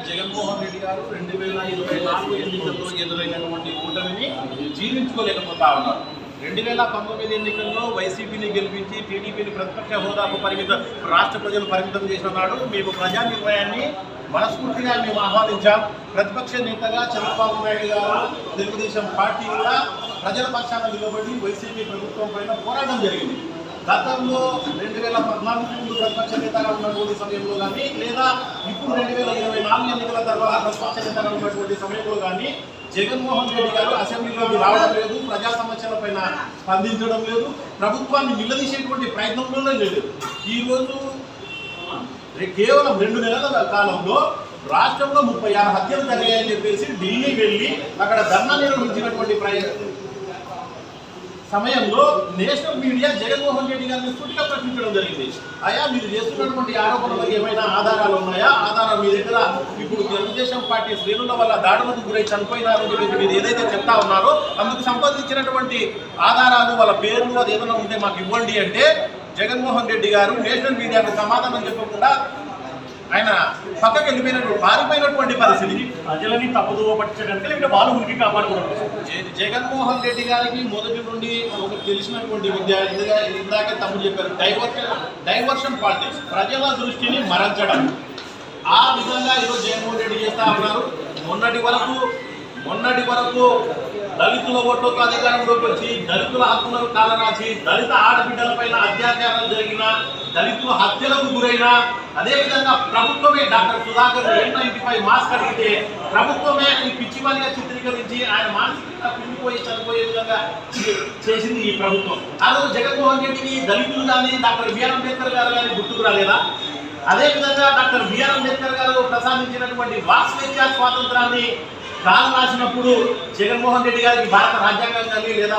జగన్మోహన్ రెడ్డి గారు 2024 ఎన్నికల్లో ఎదురైనటువంటి కూటమిని జీర్ణించుకోలేకపోతా ఉన్నారు. 2019 ఎన్నికల్లో వైసీపీని గెలిపించి టీడీపీని ప్రతిపక్ష హోదాకు రాష్ట్ర ప్రజలు పరిమితం చేస్తున్నాడు. మేము ప్రజా నిర్ణయాన్ని మనస్ఫూర్తిగా మేము ఆహ్వానించాం. ప్రతిపక్ష నేతగా చంద్రబాబు నాయుడు గారు తెలుగుదేశం పార్టీ కూడా ప్రజల పక్షాన నిలబడి వైసీపీ ప్రభుత్వం పైన పోరాటం జరిగింది. గతంలో 2014 ముందు ప్రతిపక్ష నేతగా ఉన్నటువంటి సమయంలో కానీ లేదా ఇప్పుడు 2024 ఎన్నికల తర్వాత ప్రతిపక్ష నేతగా ఉన్నటువంటి సమయంలో కానీ జగన్మోహన్ రెడ్డి గారు అసెంబ్లీలోకి రావడం లేదు, ప్రజా సమస్యల పైన స్పందించడం లేదు, ప్రభుత్వాన్ని నిలదీసేటువంటి ప్రయత్నంలోనే లేదు. ఈరోజు కేవలం 2 నెలల కాలంలో రాష్ట్రంలో 36 హత్యలు జరిగాయని చెప్పేసి ఢిల్లీ వెళ్ళి అక్కడ ధర్నా నిర్వహించినటువంటి సమయంలో నేషనల్ మీడియా జగన్మోహన్ రెడ్డి గారిని సూటిగా ప్రశ్నించడం జరిగింది. అయ్యా, మీరు చేస్తున్నటువంటి ఆరోపణలకు ఏమైనా ఆధారాలు ఉన్నాయా? ఆధారం మీ దగ్గర ఇప్పుడు తెలుగుదేశం పార్టీ శ్రేణుల వల్ల దాడులకు గురై చనిపోయినారని చెప్పి మీరు ఏదైతే చెప్తా ఉన్నారో అందుకు సంబంధించినటువంటి ఆధారాలు, వాళ్ళ పేర్లు అది ఏదైనా ఉంటే మాకు ఇవ్వండి అంటే జగన్మోహన్ రెడ్డి గారు నేషనల్ మీడియాకు సమాధానం చెప్పకుండా ఆయన పక్కకి వెళ్ళిపోయినటువంటి పారిపోయినటువంటి పరిస్థితి. ప్రజలని తప్పుదోవ పట్టించడానికి లేకపోతే వాళ్ళు ఉనికి కాపాడుకోవడం. జగన్మోహన్ రెడ్డి గారికి మొదటి నుండి ఒక తెలిసినటువంటి విద్య ఇందాకే తమ్ముడు చెప్పారు, డైవర్షన్ పాలిటిక్స్, ప్రజల దృష్టిని మరల్చడం. ఆ విధంగా ఈరోజు జగన్మోహన్ రెడ్డి చేస్తా ఉన్నారు. మొన్నటి వరకు దళితుల ఓట్లతో అధికారంలోకి వచ్చి దళితుల హక్కులను కాలరాసి దళిత ఆడబిడ్డలపైన అత్యాచారాలు జరిగిన, దళితుల హత్యలకు గురైన, అదేవిధంగా ప్రభుత్వమే డాక్టర్ సుధాకర్ N95 మాస్క్ అడిగితే ప్రభుత్వమే ఈ పిచ్చివాలిగా చిత్రీకరించి ఆయన మానసికంగా కుంగిపోయి చనిపోయే విధంగా చేసింది ఈ ప్రభుత్వం. ఆ రోజు జగన్మోహన్ రెడ్డికి దళితులు కానీ డాక్టర్ బిఆర్ అంబేద్కర్ గారు కానీ గుర్తుకు రాలేదా? అదేవిధంగా డాక్టర్ బిఆర్ అంబేద్కర్ గారు ప్రసాదించినటువంటి వాక్ స్వేచ్ఛ స్వాతంత్రాన్ని కాలు రాసినప్పుడు జగన్మోహన్ రెడ్డి గారికి భారత రాజ్యాంగం కానీ లేదా